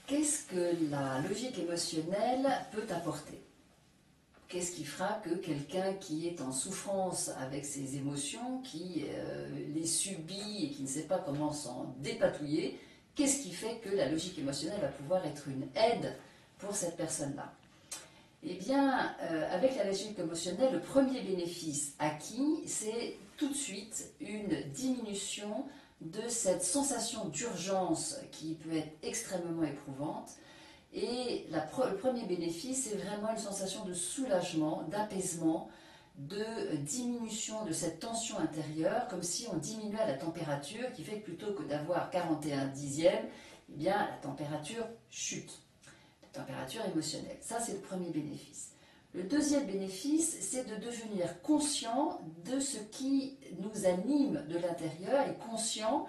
Qu'est-ce que la logique émotionnelle peut apporter? Qu'est-ce qui fera que quelqu'un qui est en souffrance avec ses émotions, qui les subit et qui ne sait pas comment s'en dépatouiller, qu'est-ce qui fait que la logique émotionnelle va pouvoir être une aide pour cette personne-là? Eh bien, avec la logique émotionnelle, le premier bénéfice acquis, c'est tout de suite une diminution de cette sensation d'urgence qui peut être extrêmement éprouvante. Et le premier bénéfice, c'est vraiment une sensation de soulagement, d'apaisement, de diminution de cette tension intérieure, comme si on diminuait la température, qui fait que plutôt que d'avoir 41 dixièmes, eh bien, la température chute. La température émotionnelle. Ça, c'est le premier bénéfice. Le deuxième bénéfice, c'est de devenir conscient de ce qui nous anime de l'intérieur et conscient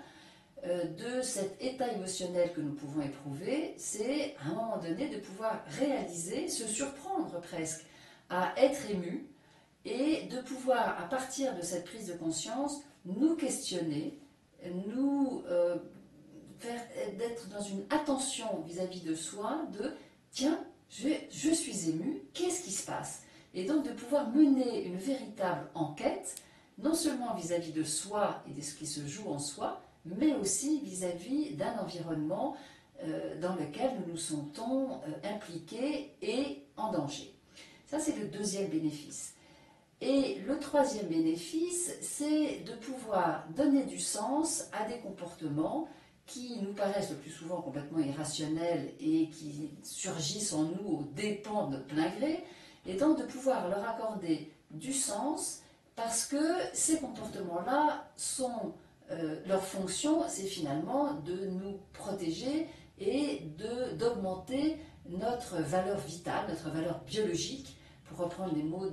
de cet état émotionnel que nous pouvons éprouver. C'est à un moment donné de pouvoir réaliser, se surprendre presque à être ému et de pouvoir, à partir de cette prise de conscience, nous questionner, nous faire d'être dans une attention vis-à-vis de soi, de tiens, je suis ému, qu'est-ce qui se passe? Et donc de pouvoir mener une véritable enquête, non seulement vis-à-vis de soi et de ce qui se joue en soi, mais aussi vis-à-vis d'un environnement dans lequel nous nous sentons impliqués et en danger. Ça, c'est le deuxième bénéfice. Et le troisième bénéfice, c'est de pouvoir donner du sens à des comportements qui nous paraissent le plus souvent complètement irrationnels et qui surgissent en nous aux dépens de notre plein gré, et donc de pouvoir leur accorder du sens parce que ces comportements-là sont, leur fonction, c'est finalement de nous protéger et d'augmenter notre valeur vitale, notre valeur biologique, pour reprendre les mots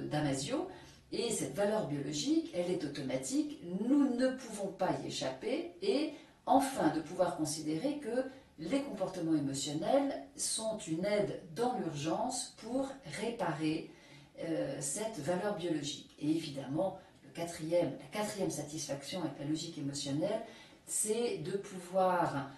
d'Amasio. Et cette valeur biologique, elle est automatique, nous ne pouvons pas y échapper, et enfin de pouvoir considérer que les comportements émotionnels sont une aide dans l'urgence pour réparer cette valeur biologique. Et évidemment, la quatrième satisfaction avec la logique émotionnelle, c'est de pouvoir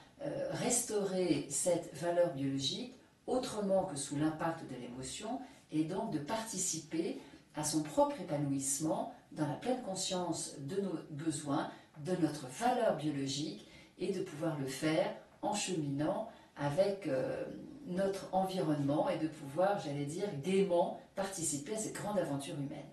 restaurer cette valeur biologique autrement que sous l'impact de l'émotion, et donc de participer à son propre épanouissement dans la pleine conscience de nos besoins, de notre valeur biologique, et de pouvoir le faire en cheminant avec notre environnement et de pouvoir, j'allais dire, gaiement participer à cette grande aventure humaine.